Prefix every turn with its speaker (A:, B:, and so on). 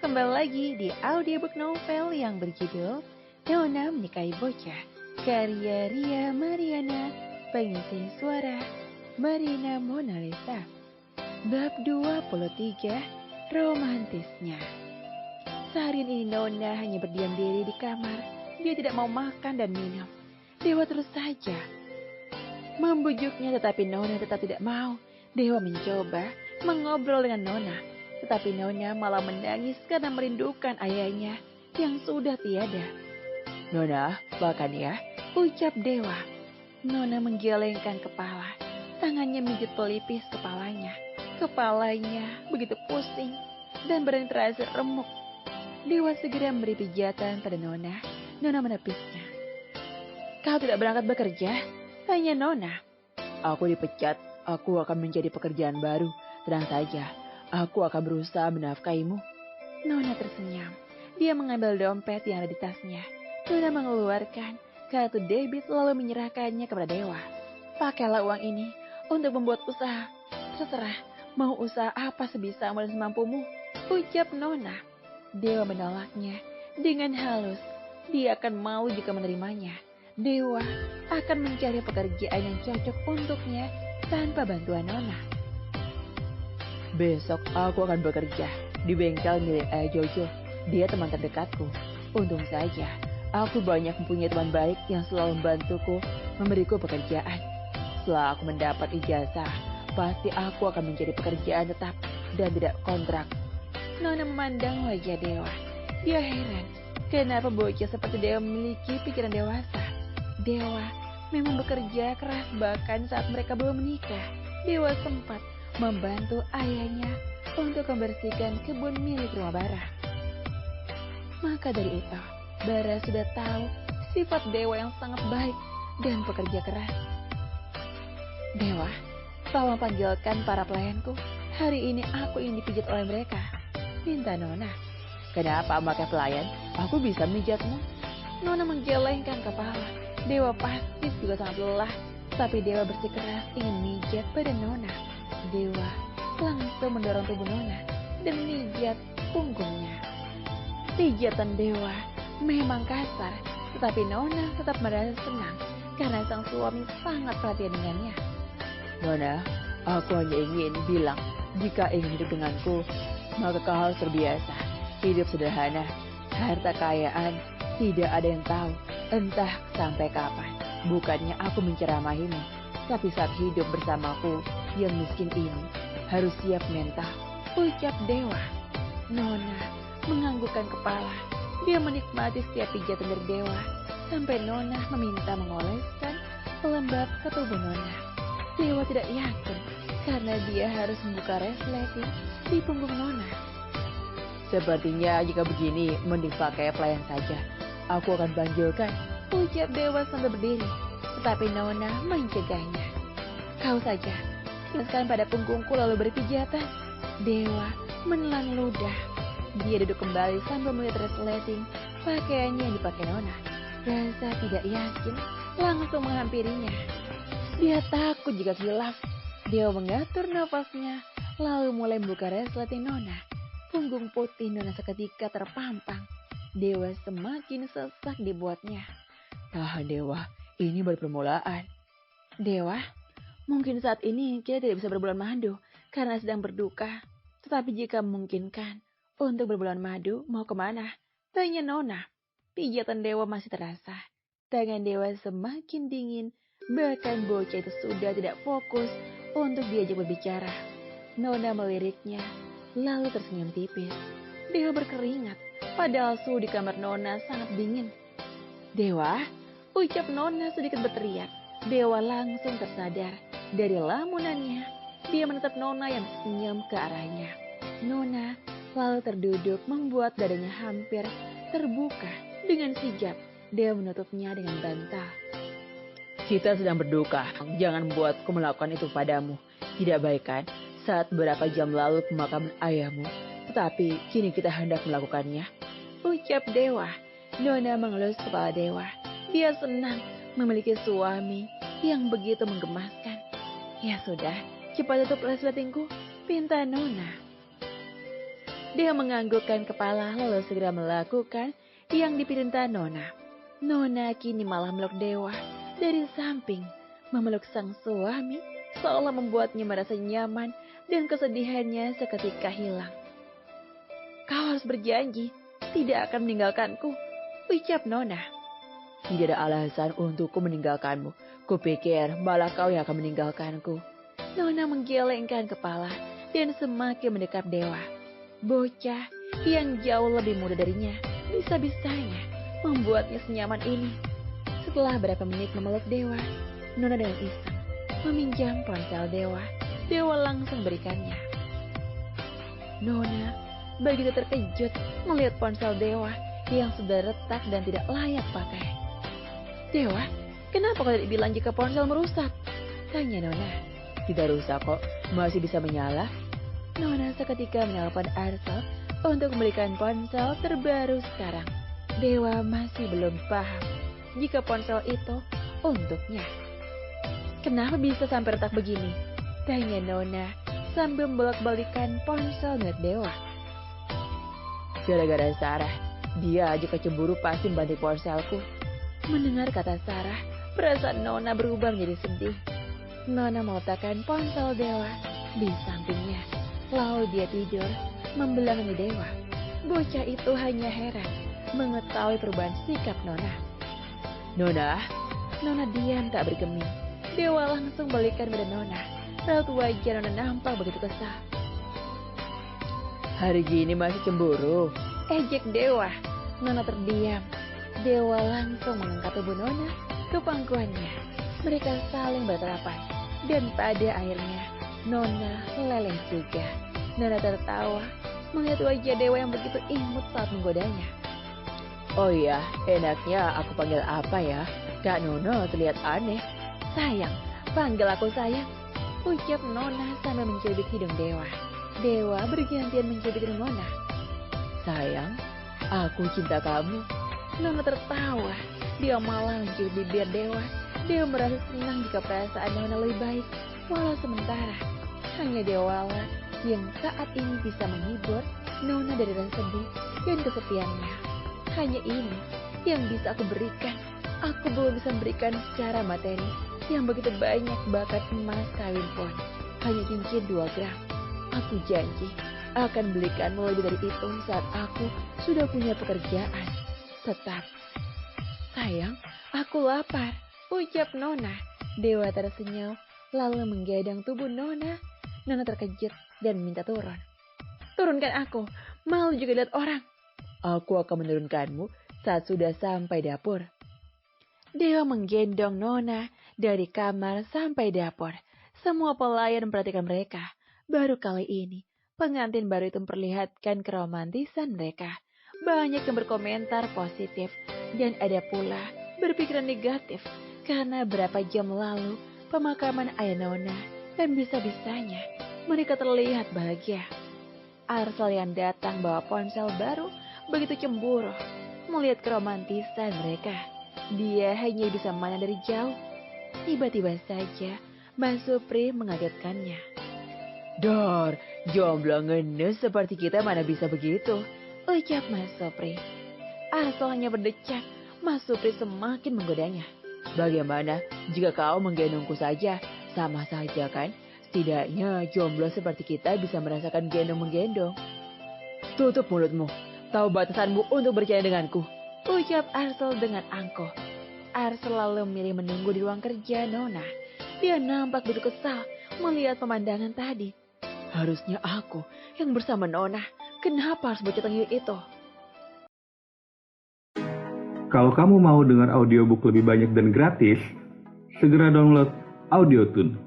A: kembali lagi di audiobook novel yang berjudul Nona Menikahi Bocah, karya Ria Mariana, pengisi suara Marina Monalisa. Bab 23, Romantisnya. Seharian ini Nona hanya berdiam diri di kamar. Dia tidak mau makan dan minum. Dewa terus saja membujuknya, tetapi Nona tetap tidak mau. Dewa mencoba mengobrol dengan Nona, tetapi Nona malah menangis karena merindukan ayahnya yang sudah tiada. "Nona, makan ya," ucap Dewa. Nona menggelengkan kepala. Tangannya mijit pelipis kepalanya. Kepalanya begitu pusing dan badan terasa remuk. Dewa segera memberi pijatan pada Nona. Nona menepisnya. "Kau tidak berangkat bekerja?" tanya Nona. "Aku dipecat. Aku akan mencari pekerjaan baru. Tenang saja, aku akan berusaha menafkahimu." Nona tersenyum. Dia mengambil dompet yang ada di tasnya. Nona mengeluarkan kartu debit lalu menyerahkannya kepada Dewa. "Pakailah uang ini untuk membuat usaha. Terserah, mau usaha apa sebisamu dan semampumu," ucap Nona. Dewa menolaknya dengan halus. Dia akan mau jika menerimanya. Dewa akan mencari pekerjaan yang cocok untuknya tanpa bantuan Nona. "Besok aku akan bekerja di bengkel milik Ayah Jojo. Dia teman terdekatku. Untung saja aku banyak mempunyai teman baik yang selalu membantuku, memberiku pekerjaan. Setelah aku mendapat ijazah, pasti aku akan mencari pekerjaan tetap dan tidak kontrak." Nona memandang wajah Dewa. Dia heran, kenapa bocah seperti Dewa memiliki pikiran dewasa. Dewa memang bekerja keras bahkan saat mereka belum menikah. Dewa sempat membantu ayahnya untuk membersihkan kebun milik rumah Bara. Maka dari itu, Bara sudah tahu sifat Dewa yang sangat baik dan pekerja keras. "Dewa, tolong panggilkan para pelayanku. Hari ini aku ingin dipijat oleh mereka," minta Nona. "Kenapa memakai pelayan? Aku bisa memijatmu." Nona menggelengkan kepala. Dewa pasti juga sangat lelah, tapi Dewa bersikeras ingin memijat badan Nona. Dewa langsung mendorong tubuh Nona dan memijat punggungnya. Pijatan Dewa memang kasar, tetapi Nona tetap merasa senang karena sang suami sangat perhatian dengannya. "Nona, aku hanya ingin bilang, jika ingin hidup denganku, maka kau harus terbiasa hidup sederhana. Harta kekayaan tidak ada yang tahu entah sampai kapan. Bukannya aku menceramahimu, tapi saat hidup bersamaku yang miskin ini harus siap mental," ucap Dewa. Nona menganggukkan kepala. Dia menikmati setiap pijatan dari Dewa sampai Nona meminta mengoleskan pelembab ke tubuh Nona. Dewa tidak yakin karena dia harus membuka resleting di punggung Nona. "Sepertinya jika begini mending pakai pelayan saja. Aku akan panggilkan," ucap Dewa sambil berdiri. Tetapi Nona mencegahnya. "Kau saja, ilaskan pada punggungku lalu beri pijatan." Dewa menelan ludah. Dia duduk kembali sambil melihat resleting pakaiannya yang dipakai Nona. Rasa tidak yakin langsung menghampirinya. Dia takut jika hilaf. Dewa mengatur nafasnya lalu mulai membuka resleting Nona. Punggung putih Nona seketika terpampang. Dewa semakin sesak dibuatnya. "Tahan Dewa, ini baru permulaan." "Dewa, mungkin saat ini kita tidak bisa berbulan madu karena sedang berduka. Tetapi jika memungkinkan untuk berbulan madu, mau kemana?" tanya Nona. Pijatan Dewa masih terasa. Tangan Dewa semakin dingin, bahkan bocah itu sudah tidak fokus untuk diajak berbicara. Nona meliriknya, lalu tersenyum tipis. Dewa berkeringat, padahal suhu di kamar Nona sangat dingin. "Dewa," ucap Nona sedikit berteriak. Dewa langsung tersadar. Dari lamunannya, dia menatap Nona yang senyum ke arahnya. Nona lalu terduduk membuat dadanya hampir terbuka dengan sigap. Dewa menutupnya dengan bantal. "Kita sedang berduka. Jangan membuatku melakukan itu padamu. Tidak baik kan? Saat beberapa jam lalu pemakaman ayahmu, tetapi kini kita hendak melakukannya," ucap Dewa. Nona mengelus kepala Dewa. Dia senang memiliki suami yang begitu menggemaskan. "Ya sudah, cepat tutup resletingku," pinta Nona. Dia menganggukkan kepala lalu segera melakukan yang diperintah Nona. Nona kini malah meluk Dewa dari samping, memeluk sang suami seolah membuatnya merasa nyaman dan kesedihannya seketika hilang. Kau harus berjanji tidak akan meninggalkanku, ucap Nona. Tidak ada alasan untukku meninggalkanmu. Kupikir malah kau yang akan meninggalkanku. Nona menggelengkan kepala dan semakin mendekat Dewa. Bocah yang jauh lebih muda darinya bisa-bisanya membuatnya senyaman ini. Setelah beberapa menit memeluk Dewa, Nona dengan iseng meminjam ponsel Dewa. Dewa langsung berikannya. Nona begitu terkejut melihat ponsel Dewa yang sudah retak dan tidak layak pakai. Dewa, kenapa kau tidak bilang jika ponsel merusak? Tanya Nona. Tidak rusak kok, masih bisa menyala. Nona seketika menelpon Arsel untuk membelikan ponsel terbaru sekarang. Dewa masih belum paham jika ponsel itu untuknya. Kenapa bisa sampai retak begini? Tanya Nona sambil membolak-balikan ponsel milik Dewa. Gara-gara Sarah, dia aja kecemburu pasti membanting ponselku. Mendengar kata Sarah, perasaan Nona berubah menjadi sedih. Nona meletakkan ponsel Dewa di sampingnya. Lalu dia tidur membelakangi Dewa. Bocah itu hanya heran mengetahui perubahan sikap Nona. Nona diam tak bergeming. Dewa langsung balikan pada Nona. Raut wajah Nona nampak begitu kesal. Hari gini masih cemburu, ejek Dewa. Nona terdiam. Dewa langsung mengangkat tubuh Nona ke pangkuannya. Mereka saling berterapan. Dan pada akhirnya, Nona leleh juga. Nona tertawa melihat wajah Dewa yang begitu imut saat menggodanya. Oh iya, enaknya aku panggil apa ya? Kak Nona terlihat aneh. Sayang, panggil aku sayang, ucap Nona sambil mencubit hidung Dewa. Dewa bergantian mencubit hidung Nona. Sayang, aku cinta kamu. Nona tertawa. Dia malah mencubit bibir Dewa. Dewa merasa senang jika perasaan Nona lebih baik. Walau sementara, hanya Dewa lah yang saat ini bisa menghibur Nona dari rasa sedih dan kesepiannya. Hanya ini yang bisa aku berikan. Aku belum bisa memberikan secara materi yang begitu banyak bakat emas kawin pun. Hanya cincin 2 gram. Aku janji akan belikanmu lebih dari itu saat aku sudah punya pekerjaan tetap. Sayang, aku lapar, ucap Nona. Dewa tersenyum lalu menggadang tubuh Nona. Nona terkejut dan minta turun. Turunkan aku, malu juga lihat orang. Aku akan menurunkanmu saat sudah sampai dapur. Dewa menggendong Nona dari kamar sampai dapur. Semua pelayan memperhatikan mereka. Baru kali ini, pengantin baru itu memperlihatkan keromantisan mereka. Banyak yang berkomentar positif dan ada pula berpikiran negatif karena berapa jam lalu pemakaman ayah Nona dan bisa-bisanya mereka terlihat bahagia. Arsel yang datang bawa ponsel baru begitu cemburu melihat keromantisan mereka. Dia hanya bisa memandang dari jauh. Tiba-tiba saja Mas Supri mengagetkannya. Dor, jomblo ngenes seperti kita mana bisa begitu, ucap Mas Supri. Arsel hanya berdecak. Mas Supri semakin menggodanya. Bagaimana jika kau menggendongku saja? Sama saja kan? Setidaknya jomblo seperti kita bisa merasakan gendong-menggendong. Tutup mulutmu. Tahu batasanmu untuk bercanda denganku, ucap Arsel dengan angkuh. Arsel lalu memilih menunggu di ruang kerja Nona. Dia nampak begitu kesal melihat pemandangan tadi. Harusnya aku yang bersama Nona. Kenapa harus bocah tengil itu?
B: Kalau kamu mau dengar audiobook lebih banyak dan gratis, segera download Audiotune.